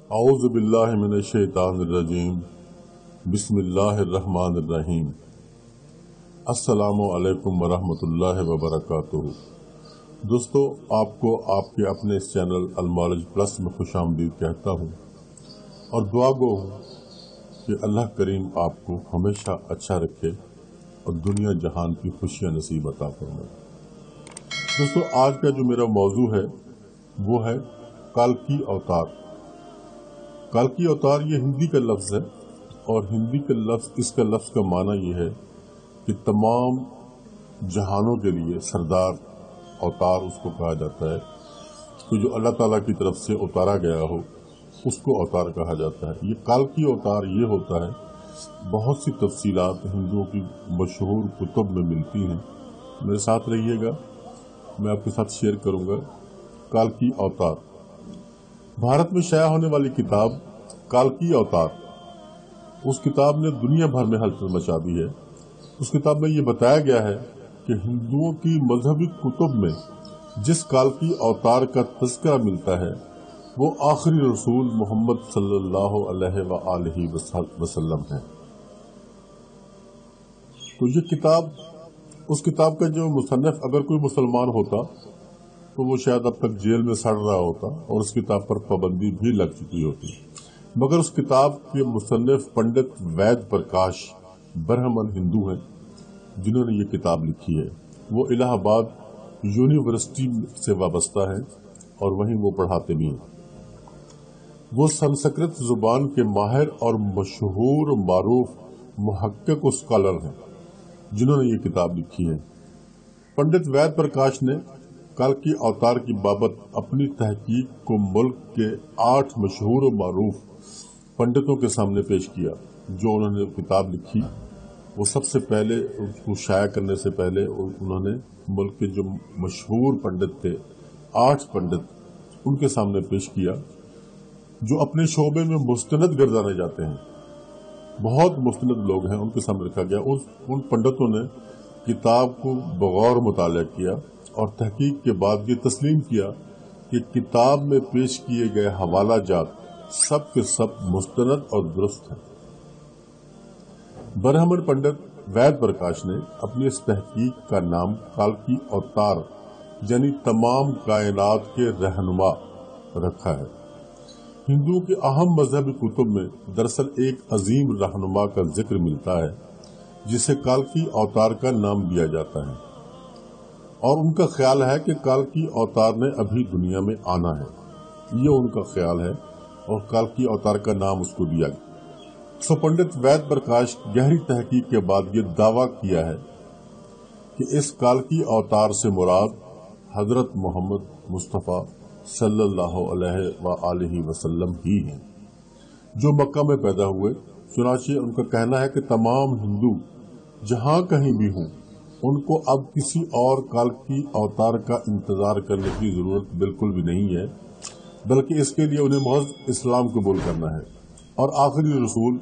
اعوذ باللہ من الشیطان الرجیم بسم اللہ الرحمن الرحیم السلام علیکم ورحمۃ اللہ وبرکاتہ۔ دوستو، آپ کو آپ کے اپنے اس چینل المعرج پلس میں خوش آمدید کہتا ہوں اور دعا گو ہوں کہ اللہ کریم آپ کو ہمیشہ اچھا رکھے اور دنیا جہان کی خوشیاں نصیب عطا فرمائے۔ دوستو، آج کا جو میرا موضوع ہے وہ ہے کالکی اوتار۔ کالکی اوتار یہ ہندی کا لفظ ہے اور ہندی کا لفظ اس کا لفظ کا معنی یہ ہے کہ تمام جہانوں کے لیے سردار اوتار اس کو کہا جاتا ہے کہ جو اللہ تعالیٰ کی طرف سے اتارا گیا ہو اس کو اوتار کہا جاتا ہے۔ یہ کالکی اوتار یہ ہوتا ہے، بہت سی تفصیلات ہندوؤں کی مشہور کتب میں ملتی ہیں۔ میرے ساتھ رہیے گا، میں آپ کے ساتھ شیئر کروں گا کالکی اوتار۔ بھارت میں شائع ہونے والی کتاب کالکی اوتار، اس کتاب نے دنیا بھر میں ہلچل مچا دی ہے۔ اس کتاب میں یہ بتایا گیا ہے کہ ہندوؤں کی مذہبی کتب میں جس کالکی اوتار کا تذکرہ ملتا ہے وہ آخری رسول محمد صلی اللہ علیہ وآلہ وسلم ہے۔ تو یہ کتاب، اس کتاب کا جو مصنف اگر کوئی مسلمان ہوتا تو وہ شاید اب تک جیل میں سڑ رہا ہوتا اور اس کتاب پر پابندی بھی لگ چکی ہوتی، مگر اس کتاب کے مصنف پنڈت وید پرکاش برہمن ہندو ہیں جنہوں نے یہ کتاب لکھی ہے۔ وہ الہ آباد یونیورسٹی سے وابستہ ہیں اور وہیں وہ پڑھاتے بھی ہیں۔ وہ سنسکرت زبان کے ماہر اور مشہور معروف محقق و اسکالر ہیں جنہوں نے یہ کتاب لکھی ہے۔ پنڈت وید پرکاش نے کالکی اوتار کی بابت اپنی تحقیق کو ملک کے 8 مشہور و معروف پنڈتوں کے سامنے پیش کیا۔ جو انہوں نے کتاب لکھی وہ سب سے پہلے اس کو شائع کرنے سے پہلے انہوں نے ملک کے جو مشہور پنڈت تھے 8 پنڈت ان کے سامنے پیش کیا جو اپنے شعبے میں مستند گردانے جاتے ہیں۔ بہت مستند لوگ ہیں، ان کے سامنے رکھا گیا۔ ان پنڈتوں نے کتاب کو بغور مطالعہ کیا اور تحقیق کے بعد یہ تسلیم کیا کہ کتاب میں پیش کیے گئے حوالہ جات سب کے سب مستند اور درست ہیں۔ برہمن پنڈت وید پرکاش نے اپنی اس تحقیق کا نام کالکی اوتار یعنی تمام کائنات کے رہنما رکھا ہے۔ ہندوؤں کے اہم مذہبی کتب میں دراصل ایک عظیم رہنما کا ذکر ملتا ہے جسے کالکی اوتار کا نام دیا جاتا ہے، اور ان کا خیال ہے کہ کالکی اوتار نے ابھی دنیا میں آنا ہے۔ یہ ان کا خیال ہے اور کالکی اوتار کا نام اس کو دیا گیا۔ پنڈت وید پرکاش گہری تحقیق کے بعد یہ دعویٰ کیا ہے کہ اس کالکی اوتار سے مراد حضرت محمد مصطفیٰ صلی اللہ علیہ وآلہ وسلم ہی ہیں جو مکہ میں پیدا ہوئے۔ چنانچہ ان کا کہنا ہے کہ تمام ہندو جہاں کہیں بھی ہوں ان کو اب کسی اور کالکی اوتار کا انتظار کرنے کی ضرورت بالکل بھی نہیں ہے، بلکہ اس کے لیے انہیں محض اسلام قبول کرنا ہے اور آخری رسول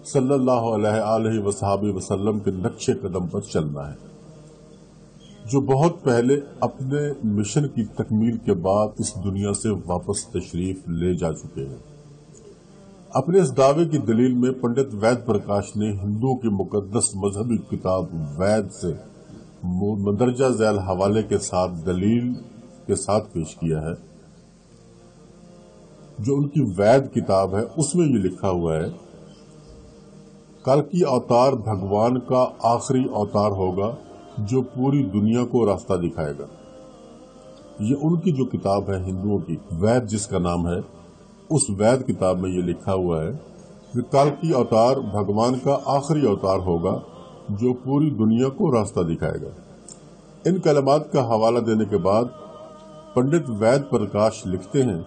صلی اللہ علیہ وصحبہ وسلم کے نقش قدم پر چلنا ہے، جو بہت پہلے اپنے مشن کی تکمیل کے بعد اس دنیا سے واپس تشریف لے جا چکے ہیں۔ اپنے اس دعوے کی دلیل میں پنڈت وید پرکاش نے ہندوؤں کی مقدس مذہبی کتاب وید سے مندرجہ ذیل حوالے کے ساتھ دلیل کے ساتھ پیش کیا ہے۔ جو ان کی وید کتاب ہے اس میں یہ لکھا ہوا ہے، کالکی اوتار بھگوان کا آخری اوتار ہوگا جو پوری دنیا کو راستہ دکھائے گا۔ یہ ان کی جو کتاب ہے ہندوؤں کی وید جس کا نام ہے، اس وید کتاب میں یہ لکھا ہوا ہے کہ کالکی اوتار بھگوان کا آخری اوتار ہوگا جو پوری دنیا کو راستہ دکھائے گا۔ ان کلمات کا حوالہ دینے کے بعد پنڈت وید پرکاش لکھتے ہیں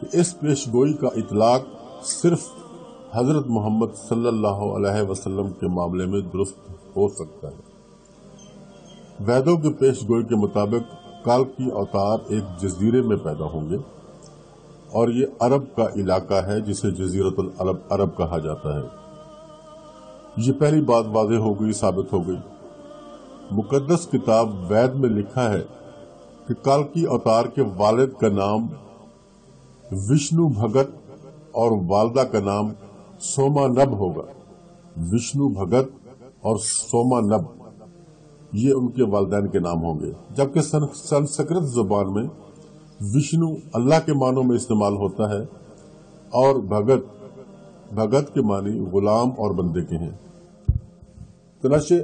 کہ اس پیش گوئی کا اطلاق صرف حضرت محمد صلی اللہ علیہ وسلم کے معاملے میں درست ہو سکتا ہے۔ ویدوں کے پیش گوئی کے مطابق کالکی اوتار ایک جزیرے میں پیدا ہوں گے اور یہ عرب کا علاقہ ہے جسے جزیرۃ العرب عرب کہا جاتا ہے۔ یہ پہلی بات واضح ہو گئی، ثابت ہو گئی۔ مقدس کتاب وید میں لکھا ہے کہ کالکی اوتار کے والد کا نام وشنو بھگت اور والدہ کا نام سومانب ہوگا۔ وشنو بھگت اور سومانب یہ ان کے والدین کے نام ہوں گے، جبکہ سنسکرت زبان میں وشنو اللہ کے معنوں میں استعمال ہوتا ہے اور بھگت کے معنی غلام اور بندے کے ہیں۔ چنانچہ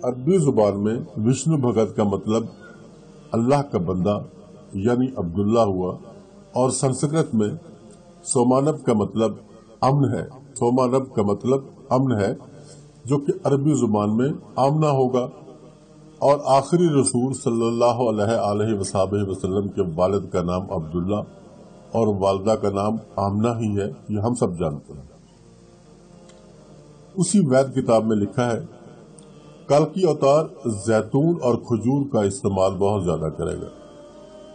عربی زبان میں وشنو بھگت کا مطلب اللہ کا بندہ یعنی عبداللہ ہوا، اور سنسکرت میں سومانب کا مطلب امن ہے، جو کہ عربی زبان میں آمنہ ہوگا، اور آخری رسول صلی اللہ علیہ وسلم کے والد کا نام عبداللہ اور والدہ کا نام آمنہ ہی ہے، یہ ہم سب جانتے ہیں۔ اسی وید کتاب میں لکھا ہے کالکی اوتار زیتون اور کھجور کا استعمال بہت زیادہ کرے گا،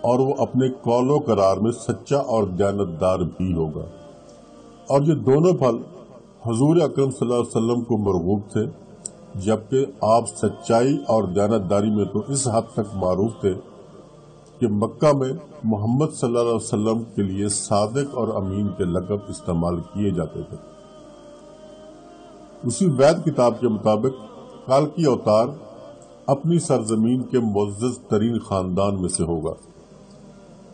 اور وہ اپنے قول و قرار میں سچا اور دیانتدار بھی ہوگا، اور یہ دونوں پھل حضور اکرم صلی اللہ علیہ وسلم کو مرغوب تھے، جبکہ آپ سچائی اور دیانتداری میں تو اس حد تک معروف تھے کہ مکہ میں محمد صلی اللہ علیہ وسلم کے لیے صادق اور امین کے لقب استعمال کیے جاتے تھے۔ اسی وید کتاب کے مطابق کالکی اوتار اپنی سرزمین کے معزز ترین خاندان میں سے ہوگا،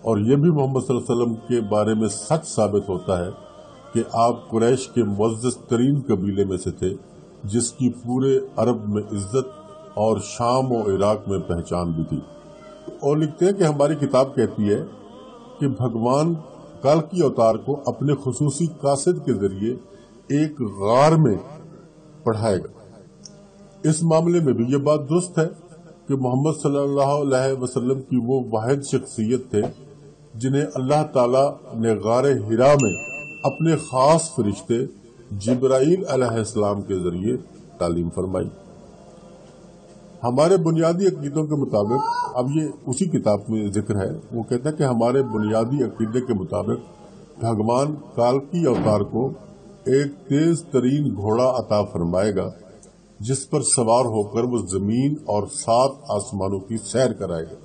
اور یہ بھی محمد صلی اللہ علیہ وسلم کے بارے میں سچ ثابت ہوتا ہے کہ آپ قریش کے معزز ترین قبیلے میں سے تھے، جس کی پورے عرب میں عزت اور شام و عراق میں پہچان بھی تھی۔ اور لکھتے ہیں کہ ہماری کتاب کہتی ہے کہ بھگوان کالکی اوتار کو اپنے خصوصی قاصد کے ذریعے ایک غار میں پڑھائے گا۔ اس معاملے میں بھی یہ بات درست ہے کہ محمد صلی اللہ علیہ وسلم کی وہ واحد شخصیت تھے جنہیں اللہ تعالیٰ نے غار حرا میں اپنے خاص فرشتے جبرائیل علیہ السلام کے ذریعے تعلیم فرمائی۔ ہمارے بنیادی عقیدوں کے مطابق، اب یہ اسی کتاب میں ذکر ہے، وہ کہتا ہے کہ ہمارے بنیادی عقیدے کے مطابق بھگوان کالکی اوتار کو ایک تیز ترین گھوڑا عطا فرمائے گا، جس پر سوار ہو کر وہ زمین اور 7 آسمانوں کی سیر کرائے گا،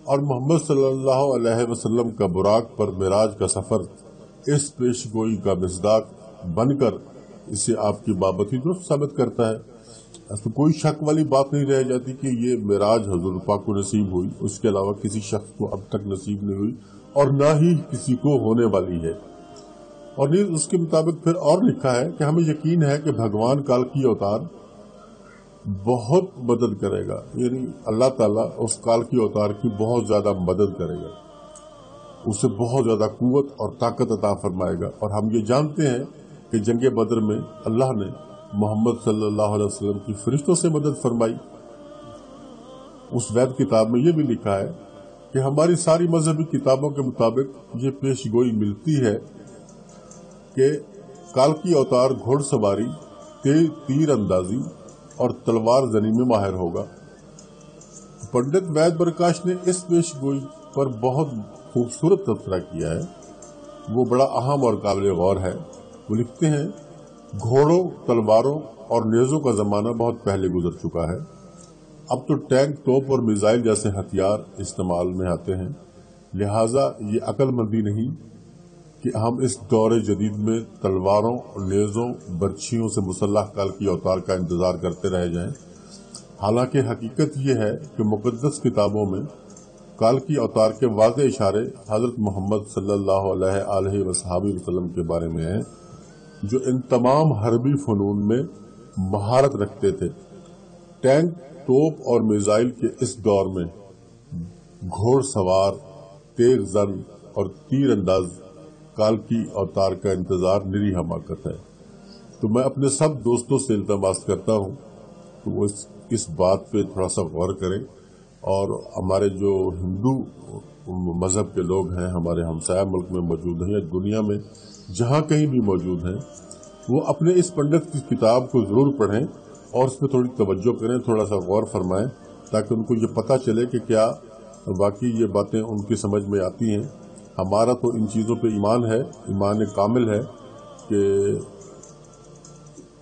اور محمد صلی اللہ علیہ وسلم کا براق پر معراج کا سفر اس پیش گوئی کا مصداق بن کر اسے آپ کی بابت ہی درست ثابت کرتا ہے۔ تو کوئی شک والی بات نہیں رہ جاتی کہ یہ معراج حضور پاک کو نصیب ہوئی، اس کے علاوہ کسی شخص کو اب تک نصیب نہیں ہوئی اور نہ ہی کسی کو ہونے والی ہے۔ اور نیز اس کے مطابق پھر اور لکھا ہے کہ ہمیں یقین ہے کہ بھگوان کالکی اوتار بہت مدد کرے گا، یعنی اللہ تعالیٰ اس کالکی اوتار کی بہت زیادہ مدد کرے گا، اسے بہت زیادہ قوت اور طاقت عطا فرمائے گا۔ اور ہم یہ جانتے ہیں کہ جنگ بدر میں اللہ نے محمد صلی اللہ علیہ وسلم کی فرشتوں سے مدد فرمائی۔ اس وید کتاب میں یہ بھی لکھا ہے کہ ہماری ساری مذہبی کتابوں کے مطابق یہ پیش گوئی ملتی ہے کہ کالکی اوتار گھوڑ سواری، تیر اندازی اور تلوار زنی میں ماہر ہوگا۔ پنڈت وید پرکاش نے اس پیش گوئی پر بہت خوبصورت تبصرہ کیا ہے، وہ بڑا اہم اور قابل غور ہے۔ وہ لکھتے ہیں گھوڑوں، تلواروں اور نیزوں کا زمانہ بہت پہلے گزر چکا ہے، اب تو ٹینک، توپ اور میزائل جیسے ہتھیار استعمال میں آتے ہیں، لہٰذا یہ عقل مندی نہیں کہ ہم اس دور جدید میں تلواروں، نیزوں، برچھیوں سے مسلح کالکی اوتار کا انتظار کرتے رہ جائیں۔ حالانکہ حقیقت یہ ہے کہ مقدس کتابوں میں کالکی اوتار کے واضح اشارے حضرت محمد صلی اللہ علیہ وسلم کے بارے میں ہیں، جو ان تمام حربی فنون میں مہارت رکھتے تھے۔ ٹینک، توپ اور میزائل کے اس دور میں گھوڑ سوار، تیز زن اور تیر انداز کالکی اوتار کا انتظار نری حماقت ہے۔ تو میں اپنے سب دوستوں سے التماس کرتا ہوں کہ وہ اس بات پہ تھوڑا سا غور کریں، اور ہمارے جو ہندو مذہب کے لوگ ہیں، ہمارے ہمسایہ ملک میں موجود ہیں یا دنیا میں جہاں کہیں بھی موجود ہیں، وہ اپنے اس پنڈت کی کتاب کو ضرور پڑھیں اور اس میں تھوڑی توجہ کریں، تھوڑا سا غور فرمائیں، تاکہ ان کو یہ پتہ چلے کہ کیا واقعی یہ باتیں ان کی سمجھ میں آتی ہیں۔ ہمارا تو ان چیزوں پہ ایمان ہے، ایمان کامل ہے کہ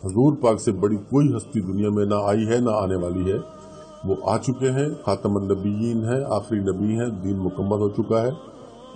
حضور پاک سے بڑی کوئی ہستی دنیا میں نہ آئی ہے نہ آنے والی ہے، وہ آ چکے ہیں، خاتم النبیین ہیں، آخری نبی ہیں، دین مکمل ہو چکا ہے،